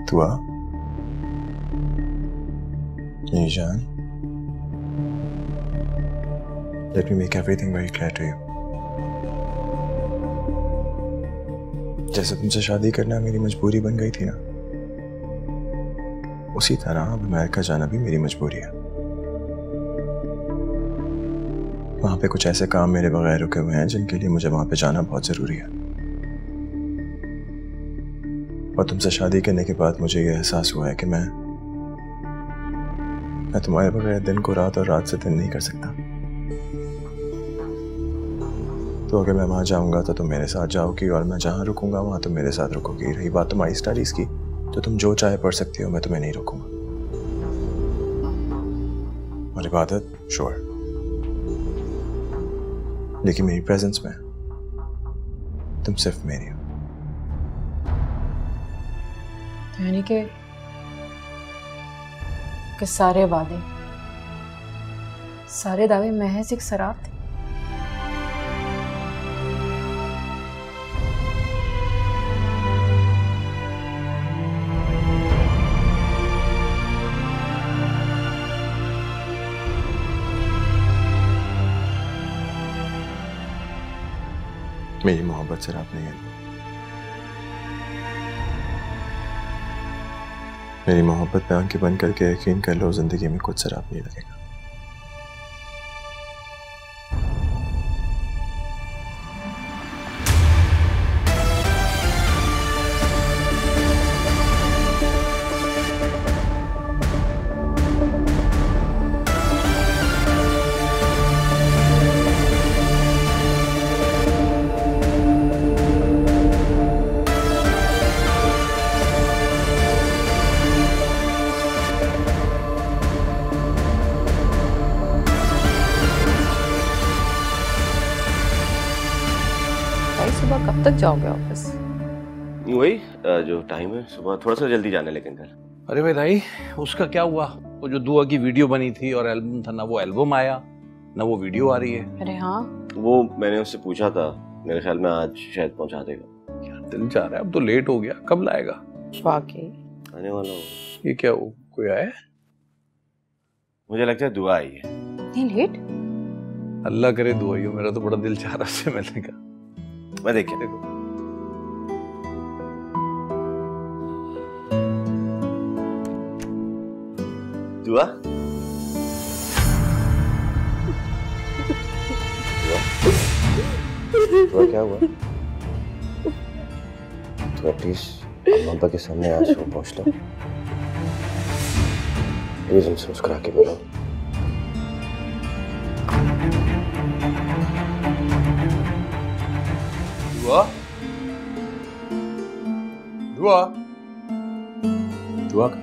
दुआ, मेरी जान, let me make everything very clear to you. जैसे तुमसे शादी करना मेरी मजबूरी बन गई थी ना, उसी तरह अब अमेरिका जाना भी मेरी मजबूरी है। वहां पे कुछ ऐसे काम मेरे बगैर रुके हुए हैं जिनके लिए मुझे वहां पे जाना बहुत जरूरी है। और तुमसे शादी करने के बाद मुझे यह एहसास हुआ है कि मैं तुम्हारे बगैर दिन को रात और रात से दिन नहीं कर सकता। तो अगर मैं वहां जाऊंगा तो तुम मेरे साथ जाओगी, और मैं जहां रुकूंगा वहां तुम मेरे साथ रुकोगी। रही बात तुम्हारी स्टडीज की, तो तुम जो चाहे पढ़ सकती हो, मैं तुम्हें नहीं रोकूंगा। और इबादत, श्योर, लेकिन मेरी प्रेजेंस में तुम सिर्फ मेरी हो। यानी कि सारे वादे, सारे दावे महज एक शराब थे। मेरी मोहब्बत शराब नहीं है। मेरी मोहब्बत पे आंखें बंद करके यकीन कर लो, जिंदगी में कुछ शराब नहीं लगेगा। सुबह कब तक जाओगे ऑफिस? वही जो टाइम है, सुबह थोड़ा सा जल्दी जाना है लेकिन कल। अरे भाई भाई, उसका क्या हुआ? वो जो दुआ की वीडियो बनी थी और एल्बम था ना, वो एल्बम आया ना, वो वीडियो आ रही है। अरे हाँ, वो मैंने उससे पूछा था, मेरे ख्याल में आज शायद पहुंचा देगा। यार दिल चाह रहा है, अब तो लेट हो गया, कब लाएगा? वाकई आने वाला हूँ। ये क्या हो, कोई आया? मुझे लगता है दुआ आई है। नहीं लेट? अल्लाह करे दुआ ही हो, मेरा तो बड़ा दिल चाह रहा है मिलने का। मैं देखिए देखो दुआ, दुआ क्या हुआ? तो एटलीस्ट अम्मा के सामने आंसू पहुंच लो, प्लीज उनसे मुस्कुरा के मिलो। दुआ, दुआ, दुआ का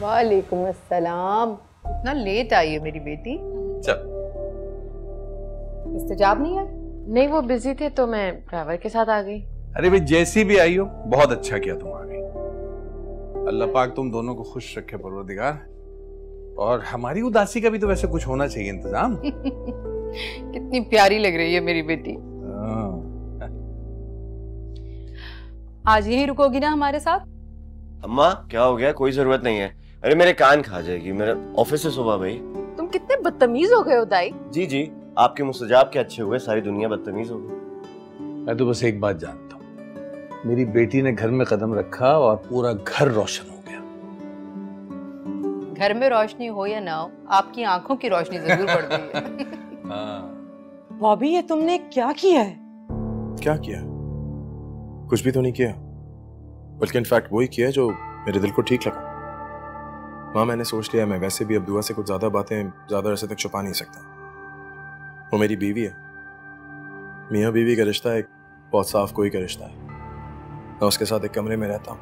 वालेकुम अस्सलाम। इतना लेट आई है मेरी बेटी? चल। इस्तेजाब नहीं है? नहीं, वो बिजी थे तो मैं ड्राइवर के साथ आ गई। अरे भाई, जैसी भी आई हो, बहुत अच्छा किया तुम आ गई। अल्लाह पाक तुम दोनों को खुश रखे परवरदिगार। और हमारी उदासी का भी तो वैसे कुछ होना चाहिए इंतजाम। कितनी प्यारी लग रही है मेरी बेटी। आज यहीं रुकोगी ना हमारे साथ? अम्मा क्या हो गया? कोई जरूरत नहीं है। अरे मेरे कान खा जाएगी, मेरे ऑफिस से सुबह भाई। तुम कितने बदतमीज हो गए हो दाई। जी जी, आपके मुस्तजाब के अच्छे हुए सारी दुनिया बदतमीज हो गई। मैं तो बस एक बात जानता हूँ, मेरी बेटी ने घर में कदम रखा और पूरा घर रोशन हो गया। घर में रोशनी हो या ना हो, आपकी आंखों की रोशनी जरूर बढ़ गई है। हाँ। बॉबी, ये तुमने क्या किया है? क्या किया? कुछ भी तो नहीं किया, बल्कि इनफैक्ट वही किया जो मेरे दिल को ठीक लगा। माँ, मैंने सोच लिया मैं वैसे भी अब दुआ से कुछ ज्यादा बातें ज्यादा अरसे तक छुपा नहीं सकता। वो मेरी बीवी है, मियाँ बीवी का रिश्ता एक बहुत साफ कोई का रिश्ता है। मैं उसके साथ एक कमरे में रहता हूँ,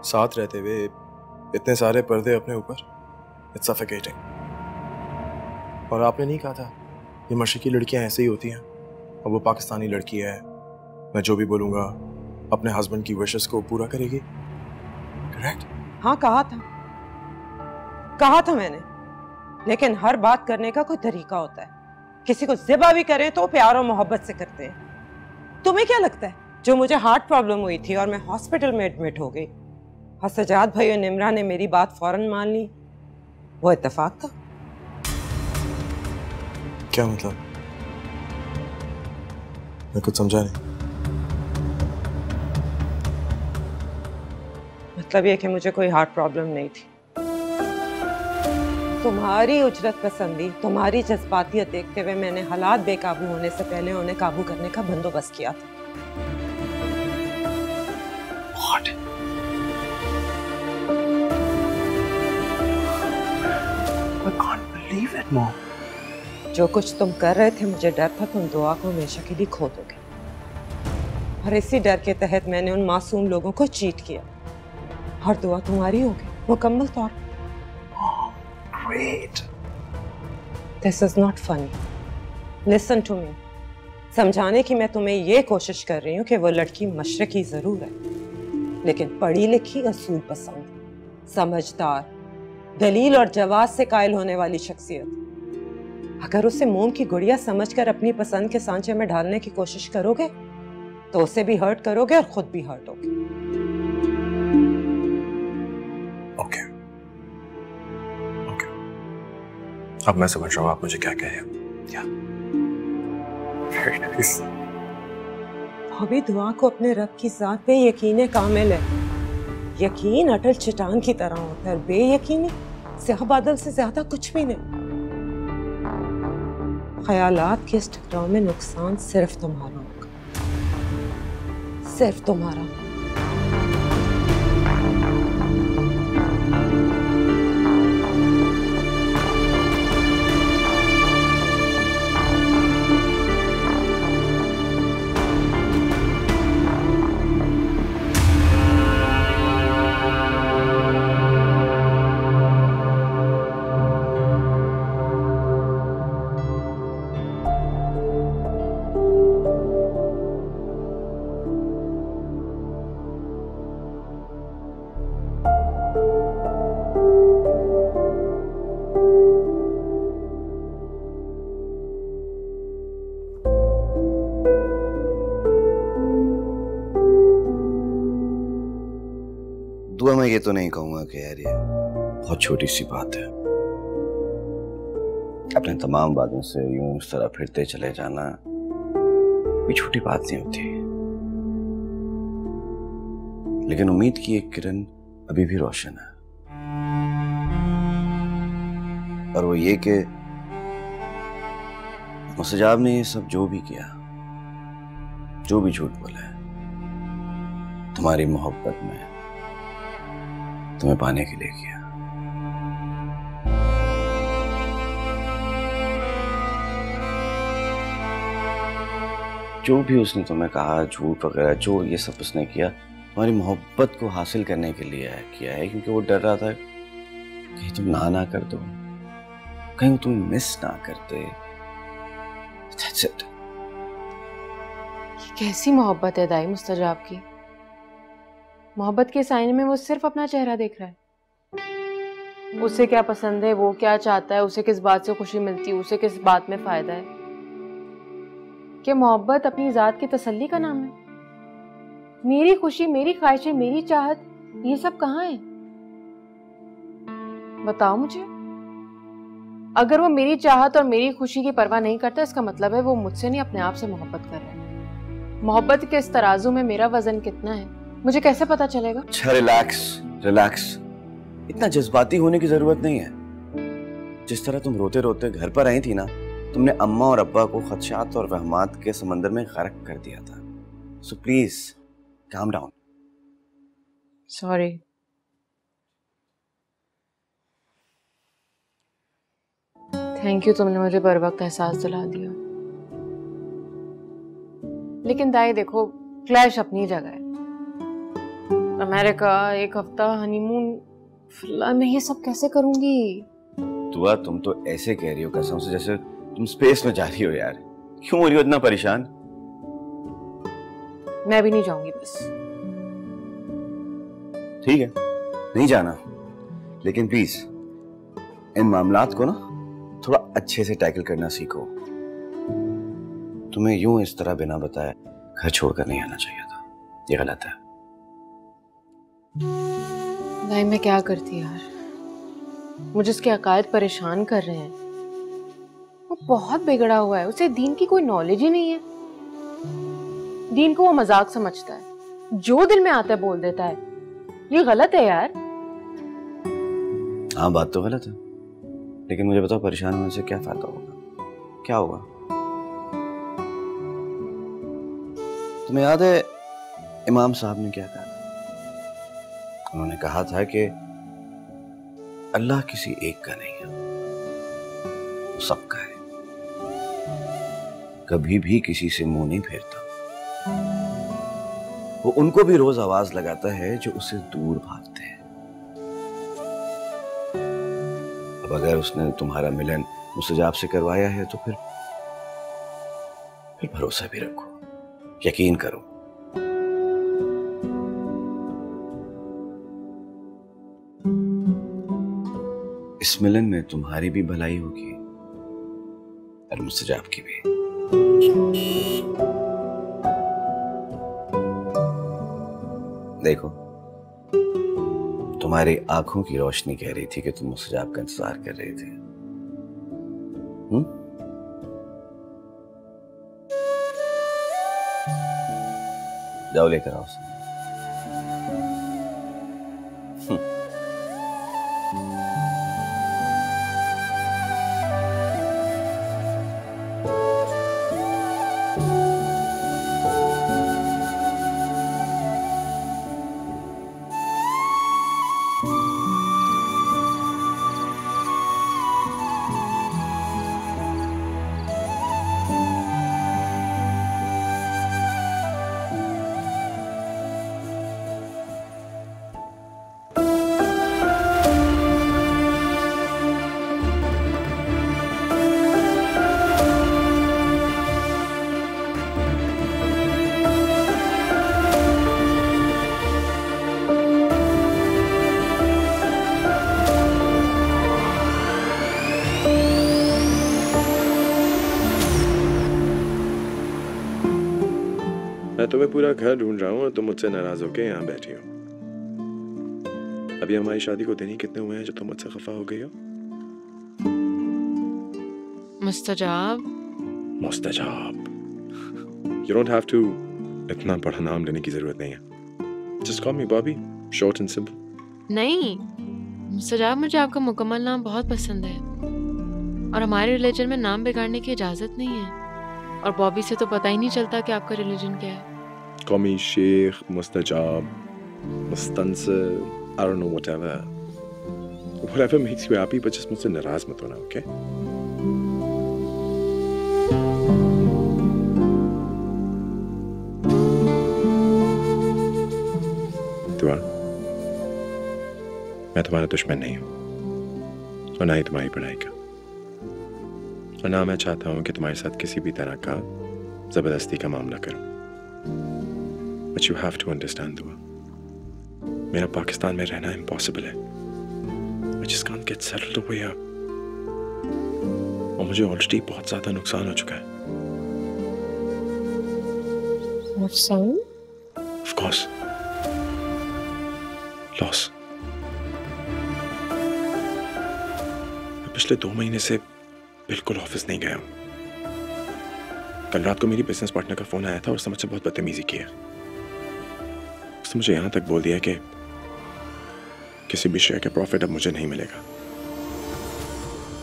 साथ रहते हुए इतने सारे पर्दे अपने ऊपर, इट्स सफोकेटिंग। और आपने नहीं कहा था ये मशरकी लड़कियां ऐसे ही होती हैं, और वो पाकिस्तानी लड़की है, मैं जो भी बोलूंगा अपने हस्बैंड की विशेस को पूरा करेगी, करेक्ट? हाँ कहा था, कहा था मैंने, लेकिन हर बात करने का कोई तरीका होता है। किसी को ज़िबा भी करें तो प्यार और मोहब्बत से करते हैं। तुम्हें क्या लगता है जो मुझे हार्ट प्रॉब्लम हुई थी और मैं हॉस्पिटल में एडमिट हो गई और सजाद भाई और निमरा ने मेरी बात फौरन मान ली, वो इत्तेफाक था? क्या मतलब? मैं कुछ समझा नहीं। मतलब ये कि मुझे कोई हार्ट प्रॉब्लम नहीं थी। तुम्हारी उजरत पसंदी, तुम्हारी जज्बातियत देखते हुए मैंने हालात बेकाबू होने से पहले उन्हें काबू करने का बंदोबस्त किया था। What? I can't believe it, Mom. जो कुछ तुम कर रहे थे मुझे डर था तुम दुआ को हमेशा के लिए खो दोगे, और इसी डर के तहत मैंने उन मासूम लोगों को चीट किया और दुआ तुम्हारी हो गई मुकम्मल तौर पर। Great. This is not funny. Listen to me. समझाने की मैं तुम्हें ये कोशिश कर रही हूँ कि वो लड़की मशरकी जरूर है, लेकिन पढ़ी लिखी, असूल पसंद, समझदार, दलील और जवाब से कायल होने वाली शख्सियत। अगर उसे मोम की गुड़िया समझकर अपनी पसंद के सांचे में ढालने की कोशिश करोगे तो उसे भी हर्ट करोगे और खुद भी हर्ट होगे। ओके, ओके, अब मैं समझ रहा हूँ आप मुझे क्या कह रहे हो। Very nice. अभी दुआ को अपने रब की जात पे यकीन कामिल है। यकीन अटल चट्टान की तरह होता है, बेयकीनी स्याह बादल से ज्यादा कुछ भी नहीं। ख्यालात के इस टकराव में नुकसान सिर्फ तुम्हारा होगा, सिर्फ तुम्हारा। दुआ मैं ये तो नहीं कहूंगा कि यार ये बहुत छोटी सी बात है। अपने तमाम वादों से यूं उस तरह फिरते चले जाना कोई छोटी बात नहीं होती, लेकिन उम्मीद की एक किरण अभी भी रोशन है, और वो ये कि मुस्तजाब ने ये सब जो भी किया, जो भी झूठ बोला है तुम्हारी मोहब्बत में तुम्हें पाने के लिए किया। जो भी उसने तुम्हें कहा, झूठ वगैरह जो ये सब उसने किया, तुम्हारी मोहब्बत को हासिल करने के लिए किया है, क्योंकि वो डर रहा था कहीं तुम ना कर दो, कहीं तुम मिस ना करते। That's it. ये कैसी मोहब्बत है दाई मुस्तजाब की? मोहब्बत के साइने में वो सिर्फ अपना चेहरा देख रहा है। उसे क्या पसंद है, वो क्या चाहता है, उसे किस बात से खुशी मिलती है, उसे किस बात में फायदा है। क्या मोहब्बत अपनी जात की तसल्ली का नाम है? मेरी खुशी, मेरी ख्वाहिशें, मेरी चाहत, ये सब कहाँ है? बताओ मुझे। अगर वो मेरी चाहत और मेरी खुशी की परवाह नहीं करता, इसका मतलब है वो मुझसे नहीं अपने आप से मोहब्बत कर रहा है। मोहब्बत के इस तराजू में मेरा वजन कितना है मुझे कैसे पता चलेगा? अच्छा रिलैक्स रिलैक्स, इतना जज्बाती होने की जरूरत नहीं है। जिस तरह तुम रोते रोते घर पर आई थी ना, तुमने अम्मा और अब्बा को खदशात और वहमात के समंदर में गर्क कर दिया था। So please calm down. Sorry. Thank you, तुमने मुझे बर वक्त एहसास दिला दिया। लेकिन दाई देखो, क्लैश अपनी जगह है। अमेरिका, एक हफ्ता हनीमून, फिलहाल मैं ये सब कैसे करूंगी? दुआ तुम तो ऐसे कह रही हो कसम से जैसे तुम स्पेस में जा रही हो यार। क्यों हो रही हो इतना परेशान? मैं भी नहीं जाऊंगी बस। ठीक है, नहीं जाना, लेकिन प्लीज इन मामलात को ना थोड़ा अच्छे से टैकल करना सीखो। तुम्हें यूं इस तरह बिना बताए घर छोड़कर नहीं आना चाहिए था, ये गलत है। भाई मैं क्या करती यार, मुझे उसके अकायद परेशान कर रहे हैं। वो बहुत बिगड़ा हुआ है, उसे दीन की कोई नॉलेज ही नहीं है। दीन को वो मजाक समझता है, जो दिल में आता है बोल देता है। ये गलत है यार। हाँ बात तो गलत है, लेकिन मुझे बताओ परेशान होने से क्या फायदा होगा, क्या होगा? तुम्हें याद है इमाम साहब ने क्या कहा था? उन्होंने कहा था कि अल्लाह किसी एक का नहीं है, वो सबका है। कभी भी किसी से मुंह नहीं फेरता। वो उनको भी रोज आवाज लगाता है जो उससे दूर भागते हैं। अब अगर उसने तुम्हारा मिलन मुस्तजाब से करवाया है तो फिर भरोसा भी रखो, यकीन करो। इस मिलन में तुम्हारी भी भलाई होगी और मुस्तजाब की भी। देखो, तुम्हारी आंखों की रोशनी कह रही थी कि तुम मुस्तजाब का इंतजार कर रहे थे। जाओ लेकर आओ उसे। मैं तुम्हें पूरा घर ढूंढ रहा हूँ और तुम मुझसे नाराज होके यहाँ बैठी हो। अभी हमारी शादी को दिन ही कितने हुए हैं जो तुम मुझसे खफा हो गई हो? मुस्तजाब। मुस्तजाब। You don't have to इतना बड़ा नाम लेने की जरूरत नहीं है। Just call me Bobby, short and simple. नहीं मुस्तजाब, मुझे आपका मुकम्मल नाम बहुत पसंद है और हमारे रिलीजन में नाम बिगाड़ने की इजाजत नहीं है। और बॉबी से तो पता ही नहीं चलता कि आपका रिलीजन क्या है। Call me Sheikh, Mustajab, Mustansir, I don't know, whatever. Whatever makes you happy, but just मुझसे नाराज मत होना, okay? दुआ, मैं तुम्हारा दुश्मन नहीं हूँ और ना ही तुम्हारी पढ़ाई का, और ना मैं चाहता हूँ कि तुम्हारे साथ किसी भी तरह का जबरदस्ती का मामला करूँ। But you have to understand, दुआ, मेरा पाकिस्तान में रहना impossible है। I just can't get settled over here। और मुझे ऑलरेडी बहुत ज्यादा नुकसान हो चुका है। नुकसान? Of course, loss। मैं पिछले 2 महीने से बिल्कुल ऑफिस नहीं गया हूँ। कल रात को मेरी बिजनेस पार्टनर का फोन आया था और उसने मुझसे बहुत बदतमीजी की है। उसने मुझे यहाँ तक बोल दिया कि किसी भी शेयर का प्रॉफिट अब मुझे नहीं मिलेगा।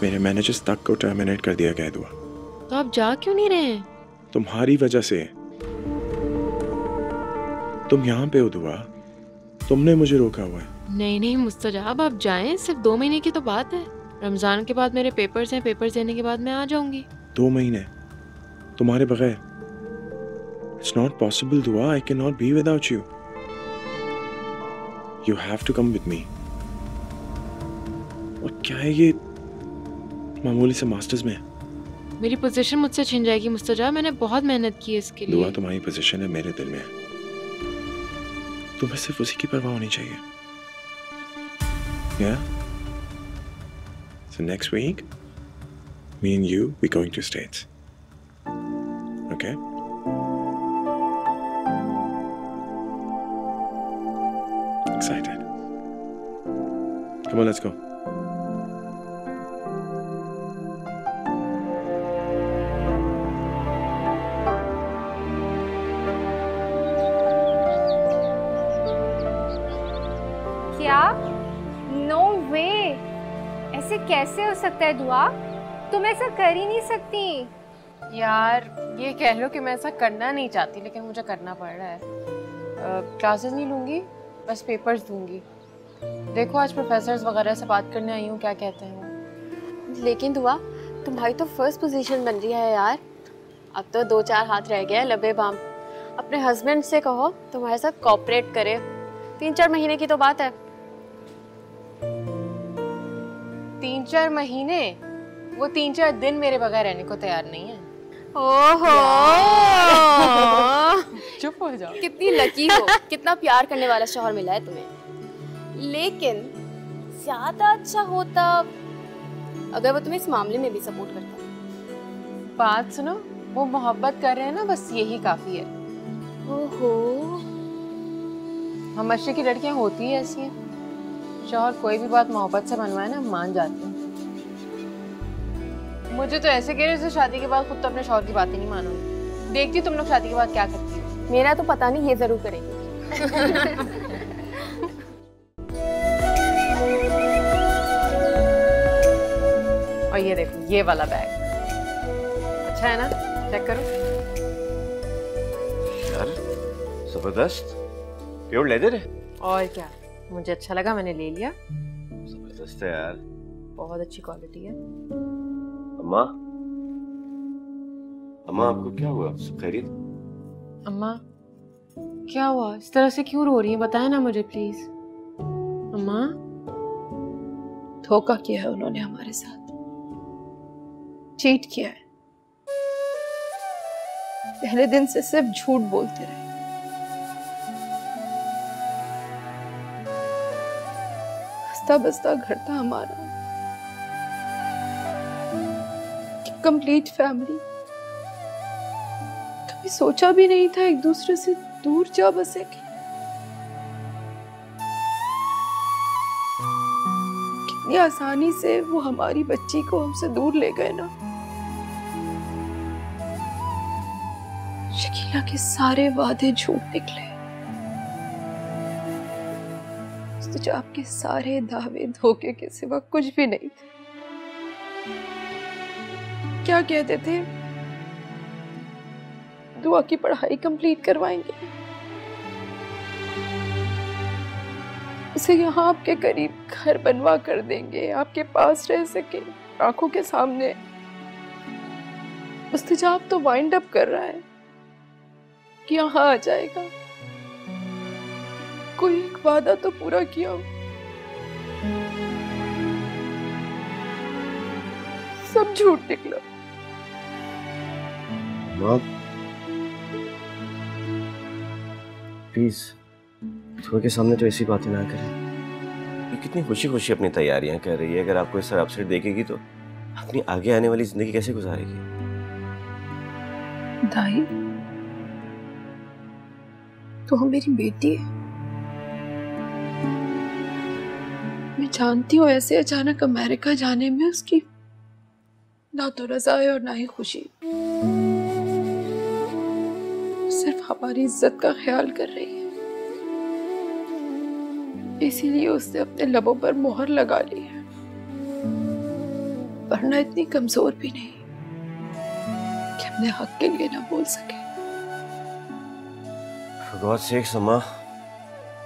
मेरे मैनेजर्स तक को टर्मिनेट कर दिया गया। दुआ, तो आप जा क्यों नहीं रहे हैं? तुम्हारी वजह से। तुम यहाँ पे हो दुआ, तुमने मुझे रोका हुआ है। नहीं नहीं मुस्तजाब, आप जाएं, सिर्फ 2 महीने की तो बात है। रमजान के बाद मेरे पेपर्स हैं, पेपर्स देने के बाद मैं आ जाऊंगी। 2 महीने तुम्हारे बगैर? It's not possible, दुआ। I cannot be without you. You have to come with me। और क्या है ये मामूली से मास्टर्स में? मेरी पोजीशन मुझसे छिन जाएगी मुस्तजाब, मैंने बहुत मेहनत की है इसके लिए। दुआ, तुम्हारी पोजीशन है मेरे दिल में है। तुम्हें सिर्फ उसी की परवाह होनी चाहिए। Yeah? So next week, me and you, we're going to States. Okay? Excited. Come on, let's go. क्या? नो वे, ऐसे कैसे हो सकता है दुआ? तुम ऐसा कर ही नहीं सकती। यार ये कह लो कि मैं ऐसा करना नहीं चाहती, लेकिन मुझे करना पड़ रहा है। क्लासेस नहीं लूँगी, बस पेपर्स दूंगी। देखो आज प्रोफेसर्स वगैरह से बात करने आई हूँ, क्या कहते हैं वो। लेकिन दुआ, तुम्हारी तो फर्स्ट पोजीशन बन रही है यार। अब तो 2-4 हाथ रह गए, लबे बाम। अपने हस्बैंड से कहो तुम्हारे साथ कोऑपरेट करे। 3-4 महीने की तो बात है। 3-4 महीने? वो 3-4 दिन मेरे बगैर रहने को तैयार नहीं है। ओहो चुप हो जाओ। कितनी लकी हो, कितना प्यार करने वाला शौहर मिला है तुम्हें। लेकिन ज्यादा अच्छा होता अगर वो तुम्हें इस मामले में भी सपोर्ट करता। बात सुनो, वो मोहब्बत कर रहे हैं ना, बस यही काफी है। ओहो, हम मशरक़ी की लड़कियां होती ही ऐसी हैं। शौहर कोई भी बात मोहब्बत से बनवाए ना, मान जाते हैं। मुझे तो ऐसे कह रहे जैसे शादी के बाद खुद तो अपने शौहर की बातें नहीं मानोगी। देखती तुम लोग शादी के बाद क्या करती हो। मेरा तो पता नहीं, ये जरूर करेंगे। और ये देखो, ये वाला बैग अच्छा है ना, चेक करो। यार जबरदस्त, प्योर लेदर है। और क्या, मुझे अच्छा लगा, मैंने ले लिया। जबरदस्त है यार, बहुत अच्छी क्वालिटी है। अम्मा, अम्मा आपको क्या हुआ? सब खैरियत? अम्मा क्या हुआ? इस तरह से क्यों रो रही है, बताए ना मुझे प्लीज। अम्मा, धोखा किया है उन्होंने हमारे साथ, चीट किया है। पहले दिन से सिर्फ झूठ बोलते रहे। हंसता बसता घर था हमारा, कंप्लीट फैमिली। कभी सोचा भी नहीं था एक दूसरे से दूर जा बसेंगे। कितनी आसानी से वो हमारी बच्ची को हमसे दूर ले गए ना। शकीला के सारे वादे झूठ निकले, मुस्तजाब के सारे दावे धोखे के सिवा कुछ भी नहीं थे। क्या कहते थे, दुआ की पढ़ाई कंप्लीट करवाएंगे, उसे यहाँ आपके करीब घर बनवा कर देंगे, आपके पास रह सके, आंखों के सामने। मुस्तजाब तो वाइंड अप कर रहा है कि यहाँ आ जाएगा। कोई एक वादा तो पूरा किया हो। सब झूठ निकला। प्लीज धुआ के सामने तो ऐसी बातें ना करें। ये कितनी खुशी खुशी अपनी तैयारियां कर रही है, अगर आपको इस तरह अपसेट देखेगी तो अपनी आगे आने वाली जिंदगी कैसे गुजारेगी? दाई, तो मेरी बेटी है। मैं जानती हूँ ऐसे अचानक अमेरिका जाने में उसकी ना तो रजा है और ना ही खुशी। सिर्फ हमारी इज्जत का ख्याल कर रही है, इसीलिए उसने अपने लबों पर मोहर लगा ली है, वरना इतनी कमजोर भी नहीं कि अपने हक के लिए ना बोल सके। For God's sake, अम्मा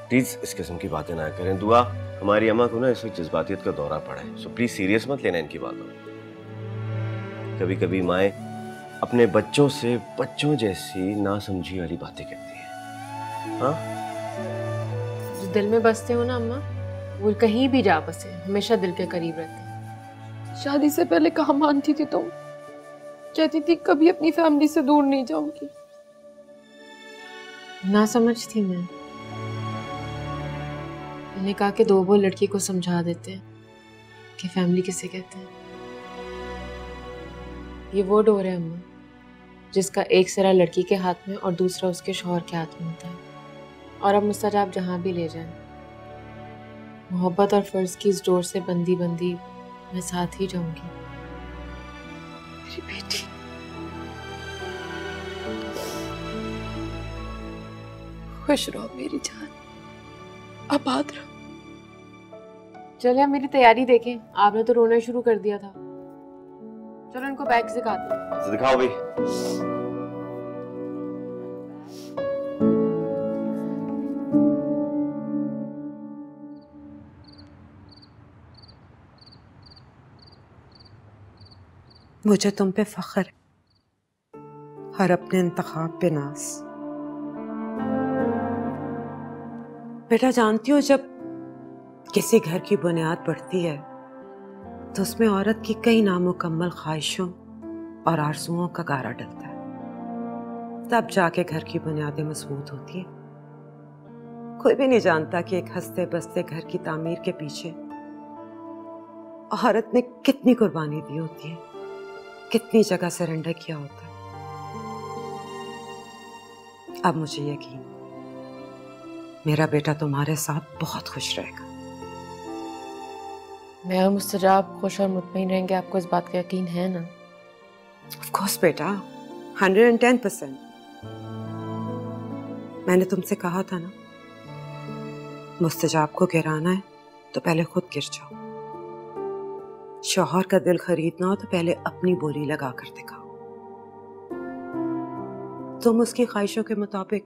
प्लीज इस किस्म की बातें ना करें। दुआ, हमारी अम्मा को ना इस वक्त जज्बातियत का दौरा पड़ा है, सो प्लीज सीरियस मत लेना इनकी बातों। कभी कभी माएँ अपने बच्चों से बच्चों जैसी नासमझी वाली बातें करती हैं। हाँ, जो दिल में बसते हो ना अम्मा, वो कहीं भी जा बसे, हमेशा दिल के करीब रहते हैं। शादी से पहले कहाँ मानती थी तुम? कहती थी कभी अपनी फैमिली से दूर नहीं जाऊंगी। ना समझ थी मैं। मैंने कहा कि 2 वो लड़की को समझा देते हैं, कि फैमिली किसे कहते हैं। ये वो डोर है अम्मा जिसका एक सिरा लड़की के हाथ में और दूसरा उसके शौहर के हाथ में होता है। और अब मुस्तजाब जहां भी ले जाएं, मोहब्बत और फर्ज की इस डोर से बंदी बंदी मैं साथ ही जाऊंगी। मेरी बेटी, खुश रहो मेरी जान, आबाद रहो। चलिए अब मेरी तैयारी देखें, आपने तो रोना शुरू कर दिया था। चलो इनको बैग सिखाते हैं। दिखाओ भाई। मुझे तुम पे फख्र है, हर अपने इंतखाब पे नाज। बेटा जानती हो, जब किसी घर की बुनियाद बढ़ती है तो उसमें औरत की कई नामुकम्मल ख्वाहिशों और आरज़ुओं का गारा डलता है, तब जाके घर की बुनियादें मजबूत होती है। कोई भी नहीं जानता कि एक हंसते बसते घर की तामीर के पीछे औरत ने कितनी कुर्बानी दी होती है, कितनी जगह सरेंडर किया होता है। अब मुझे यकीन, मेरा बेटा तुम्हारे साथ बहुत खुश रहेगा। मैं और मुस्तजाब खुश और मुतमईन रहेंगे, आपको इस बात का यकीन है ना? ऑफ कोर्स बेटा, 110%। मैंने तुमसे कहा था ना, मुस्तजाब को गिराना है तो पहले खुद गिर जाओ। शौहर का दिल खरीदना हो तो पहले अपनी बोली लगा कर दिखाओ। तुम उसकी ख्वाहिशों के मुताबिक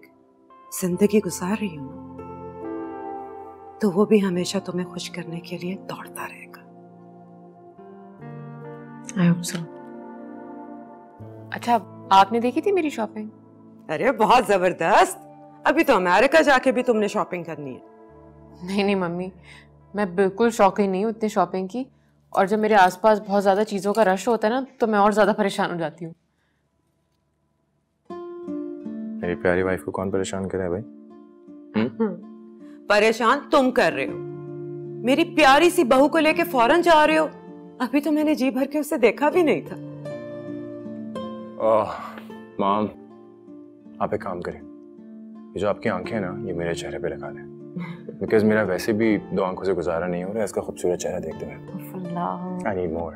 जिंदगी गुजार रही हो ना, तो वो भी हमेशा तुम्हें खुश करने के लिए दौड़ता रहेगा। I hope so. अच्छा, आपने देखी थी मेरी शॉपिंग? अरे बहुत जबरदस्त। अभी तो अमेरिका जाके भी तुमने शॉपिंग करनी है। नहीं नहीं मम्मी, मैं बिल्कुल शौकीन नहीं हूँ इतनी शॉपिंग की, और जब मेरे आसपास बहुत ज्यादा चीजों का रश होता है ना, तो मैं और ज्यादा परेशान हो जाती हूँ। मेरी प्यारी वाइफ को कौन परेशान करे भाई? परेशान तुम कर रहे हो। मेरी प्यारी सी बहू को लेके फौरन जा रहे हो। अभी तो मैंने जी भर के उसे देखा भी नहीं था। मॉम, आप एक काम करें, ये जो आपकी आंखें हैं ना, ये मेरे चेहरे पे लगा दें, बिकॉज मेरा वैसे भी दो आंखों से गुजारा नहीं हो रहा है इसका खूबसूरत चेहरा देखते हुए। I need more.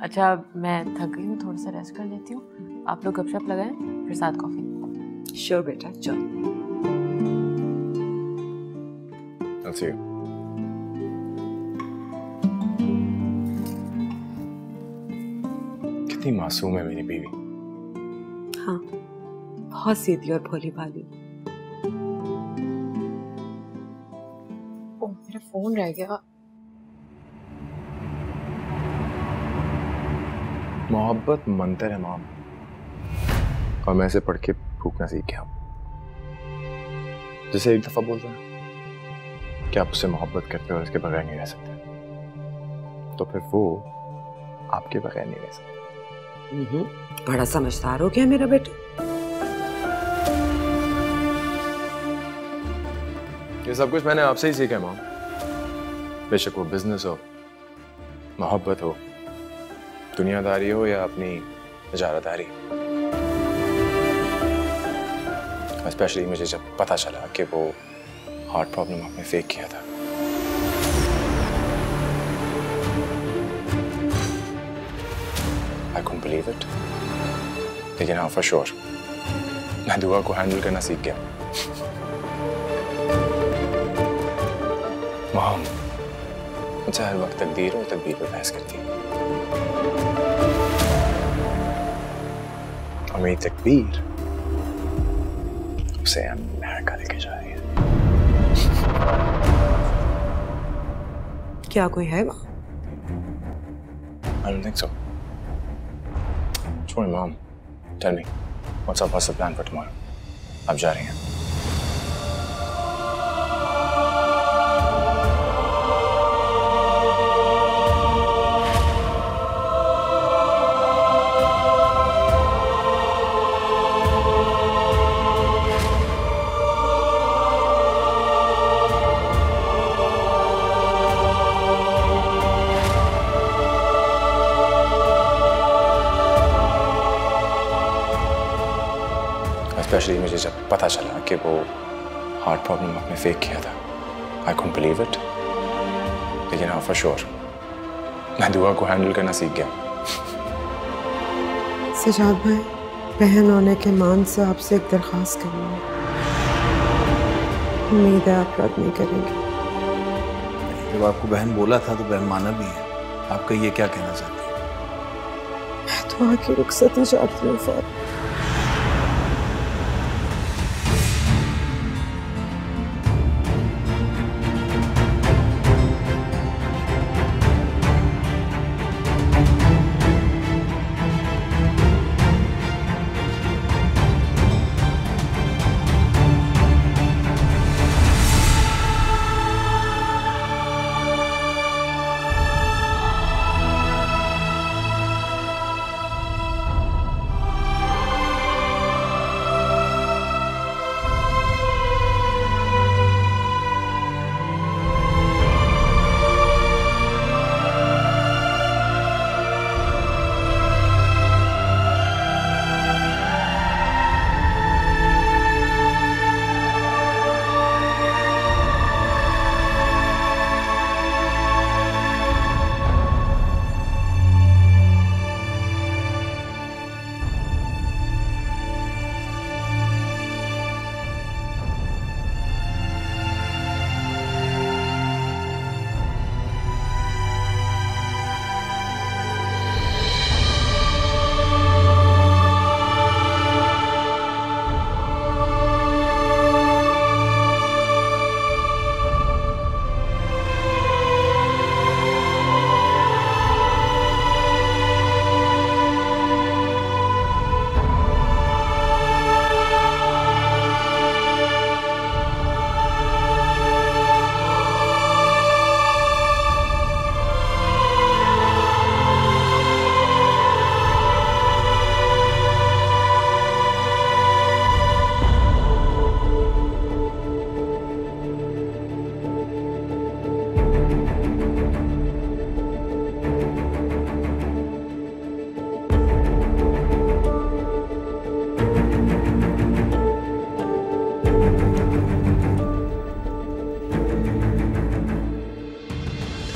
अच्छा, मैं थक गई हूँ, थोड़ा सा रेस्ट कर लेती हूँ। आप लोग गपशप लगाएं, फिर साथ कॉफी। श्योर बेटा, चलो। I'll see you. कितनी मासूम है मेरी बीवी। हाँ, बहुत सीधी और भोली भाली। ओह, मेरा फोन रह गया। मोहब्बत मंतर है मॉम, और मैं इसे पढ़ के फूकना सीख गया हूं। जैसे एक दफा बोलता है कि आप उससे मोहब्बत करते हो और उसके बगैर नहीं रह सकते, तो फिर वो आपके बगैर नहीं रह सकते। बड़ा समझदार हो गया मेरा बेटा। ये सब कुछ मैंने आपसे ही सीखा है मॉम। बेशक वो बिजनेस हो, मोहब्बत हो, दुनियादारी हो या अपनी इजारादारी। स्पेशली मुझे जब पता चला कि वो हार्ट प्रॉब्लम आपने फेक किया था। I couldn't believe it. लेकिन हाँ, for sure, मैं दुआ को हैंडल करना सीख गया। मॉम मुझसे हर वक्त तकदीर और तकदीर पर बहस करती है, और मेरी तकदीर उसे अमेरिका लेके जा रही है। क्या कोई है वहाँ? I don't think so. छोड़ mom, tell me, what's the plan for tomorrow? आप जा रही हैं? स्पेशली मुझे जब पता चला कि वो हार्ट प्रॉब्लम आपने फेक किया था, आई कुडंट बिलीव इट। लेकिन हाँ, फॉर श्योर मैं दुआ को हैंडल करना सीख गया। सजाद भाई, बहन होने के मान से आपसे एक दरख्वास्त करनी है। उम्मीद है आप रद्द नहीं करेंगे। जब आपको बहन बोला था तो बहन माना भी है। आप कहिए क्या कहना चाहती हैं? मैं तो आके रुखसती चाहती हूँ फारूक।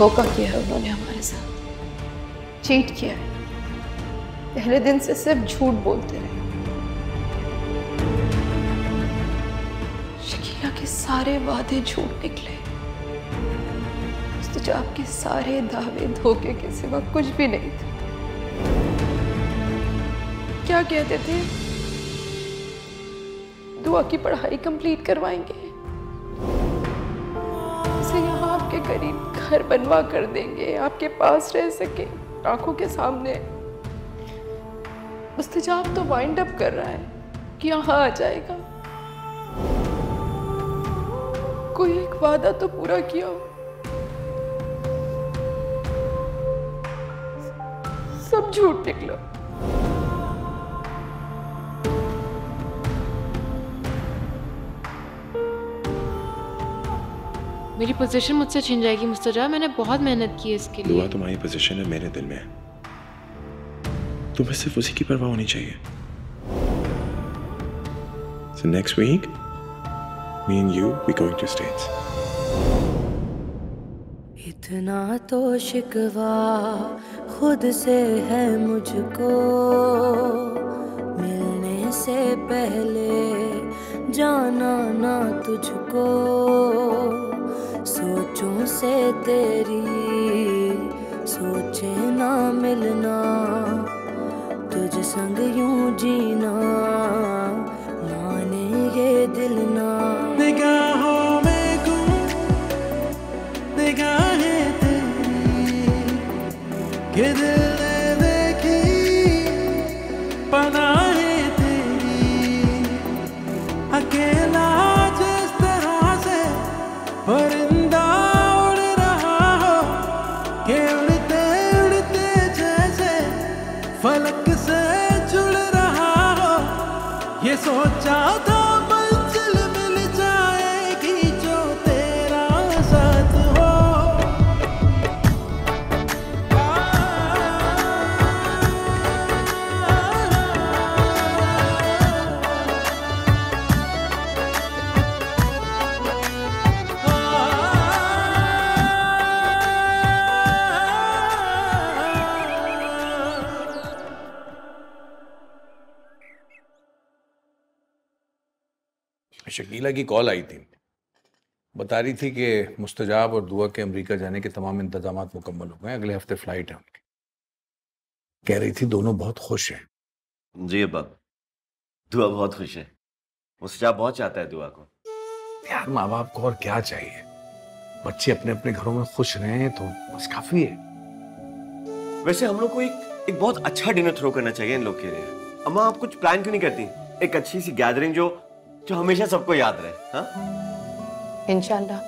धोखा किया है उन्होंने हमारे साथ, चीट किया है। पहले दिन से सिर्फ झूठ बोलते रहे। शकीला के सारे वादे झूठ निकले। मुस्तजाब के सारे दावे धोखे के सिवा कुछ भी नहीं थे। क्या कहते थे? दुआ की पढ़ाई कंप्लीट करवाएंगे, इसे यहाँ आपके करीब घर बनवा कर देंगे, आपके पास रह सके, आंखों के सामने। मुस्तजाब तो वाइंड अप कर रहा है कि यहाँ आ जाएगा। कोई एक वादा तो पूरा किया हो। सब झूठ निकला। मेरी पोजीशन मुझसे छीन जाएगी मुस्तजाब, मैंने बहुत मेहनत की है इसके लिए। दुआ तुम्हारी पोजीशन है मेरे दिल में है, तुम्हें सिर्फ उसी की परवाह होनी चाहिए। So next week, me and you, we going to States. इतना तो शिकवा खुद से है मुझको, मिलने से पहले जाना ना तुझको, सोचों से तेरी सोचे ना मिलना, तुझ संग यूं जीना माने ये दिल ना। निगाहों में गुम निगाहें तेरी कि दिल ने देखी पनाहें तेरी, अकेला जिस तरह से परिंदा उड़ रहा हो, कि उड़ते उड़ते जैसे फलक से जुड़ रहा हो, ये सोचा था मंजिल मिल शकीला की कॉल आई थी, बता रही थी कि मुस्तजाब और दुआ के अमेरिका जाने के तमाम इंतजाम मुकम्मल हो गए, अगले हफ्ते फ्लाइट है उनकी। कह रही थी दोनों बहुत खुश हैं। जी अब्बा, दुआ बहुत खुश है, मुस्तजाब बहुत चाहता है दुआ को। यार माँ बाप को और क्या चाहिए, बच्चे अपने अपने घरों में खुश रहें तो बस काफी है। वैसे हम लोग को एक बहुत अच्छा डिनर थ्रो करना चाहिए इन लोग के लिए। अम्मा आप कुछ प्लान क्यों नहीं करती, एक अच्छी सी गैदरिंग जो हमेशा सबको याद रहे। हाँ इंशाल्लाह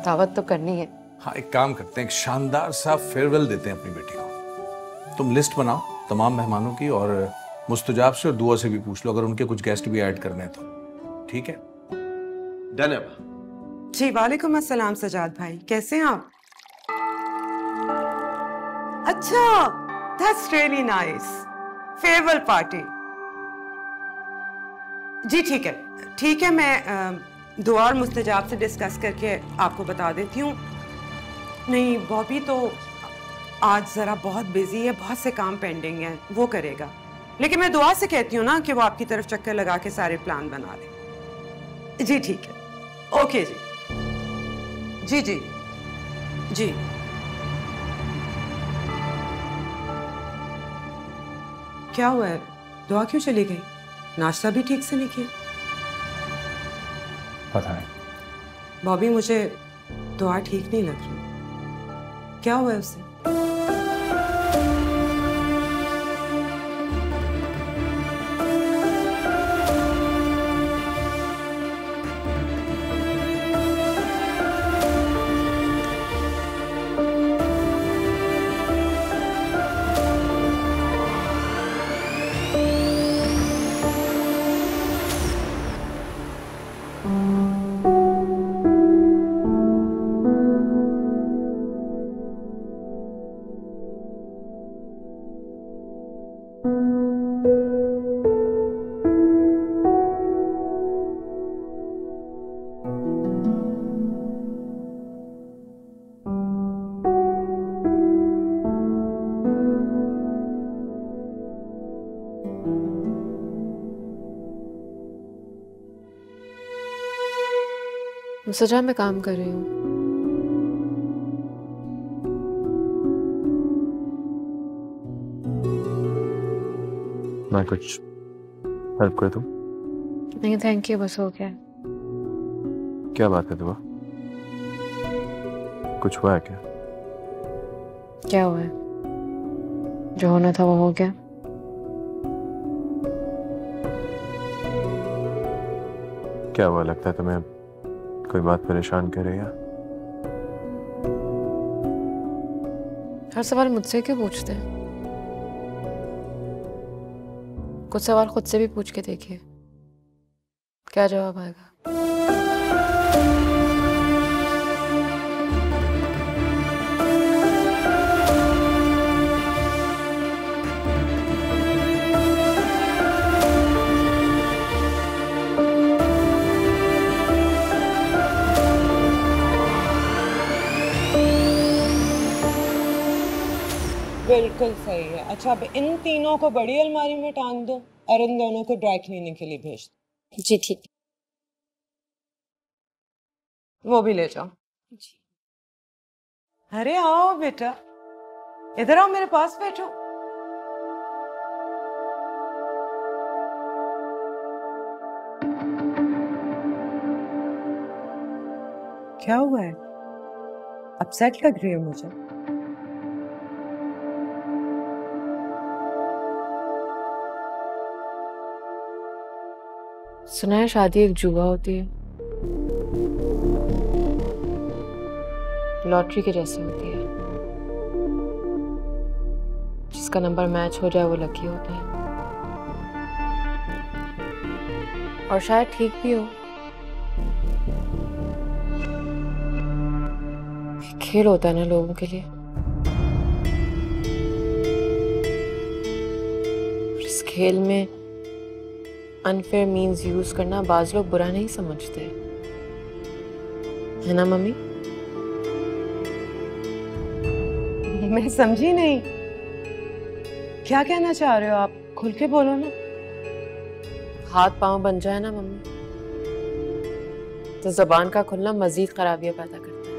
दावत तो करनी है। हाँ एक काम करते हैं, एक शानदार सा फेयरवेल देते हैं अपनी बेटी को। तुम लिस्ट बनाओ तमाम मेहमानों की और मुस्तजाब से और दुआ से भी पूछ लो, अगर उनके कुछ गेस्ट भी ऐड करने हैं तो। ठीक है, डन है। जी वालेकुम अस्सलाम सजाद भाई, कैसे हैं आप? अच्छा, that's really nice, farewell party. जी ठीक है, मैं दुआ और मुस्तजाब से डिस्कस करके आपको बता देती हूँ। नहीं बॉबी तो आज जरा बहुत बिजी है, बहुत से काम पेंडिंग है, वो करेगा। लेकिन मैं दुआ से कहती हूँ ना कि वो आपकी तरफ चक्कर लगा के सारे प्लान बना दे। जी ठीक है, ओके जी जी जी। क्या हुआ है, दुआ क्यों चली गई? नाश्ता भी ठीक से नहीं किया? पता नहीं बॉबी, मुझे दुआ ठीक नहीं लग रही। क्या हुआ है उसे? सजा मैं काम कर रही हूँ। मैं कुछ हेल्प कर दूं? नहीं थैंक यू, बस हो गया। क्या बात है दुआ, कुछ हुआ है क्या? क्या हुआ है? जो होना था वो हो गया। क्या हुआ, लगता है तुम्हें कोई बात परेशान कर रही है? हर सवाल मुझसे क्यों पूछते हैं? कुछ सवाल खुद से भी पूछ के देखिए, क्या जवाब आएगा। बिल्कुल सही है। अच्छा, अब इन तीनों को बड़ी अलमारी में टांग दो और इन दोनों को ड्राई क्लीनिंग के लिए भेज दो। जी ठीक। वो भी ले जाओ जी। अरे आओ बेटा, इधर आओ, मेरे पास बैठो। क्या हुआ है, अपसेट लग रही है मुझे। सुना है शादी एक जुआ होती है, लॉटरी के जैसी होती है। जिसका नंबर मैच हो जाए वो लकी होता है। और शायद ठीक भी हो। खेल होता है ना लोगों के लिए। इस खेल में अनफेयर मीन्स यूज करना बाज लोग बुरा नहीं समझते, है ना मम्मी? मैं समझी नहीं, क्या कहना चाह रहे हो आप? खुल के बोलो ना। हाथ पांव बन जाए ना मम्मी, तो जबान का खुलना मजीद खराबियां पैदा करता है।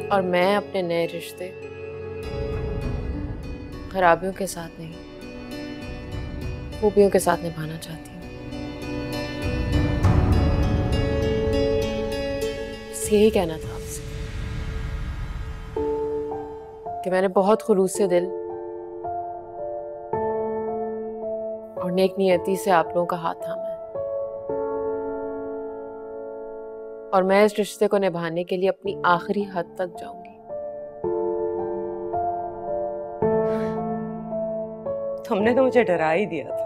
और मैं अपने नए रिश्ते खराबियों के साथ नहीं, खूबियों के साथ निभाना चाहती हूँ। बस यही कहना था आपसे कि मैंने बहुत खुलूस से दिल और नेक नियति से आप लोगों का हाथ थामा है, और मैं इस रिश्ते को निभाने के लिए अपनी आखिरी हद तक जाऊंगी। तुमने तो मुझे डरा ही दिया था।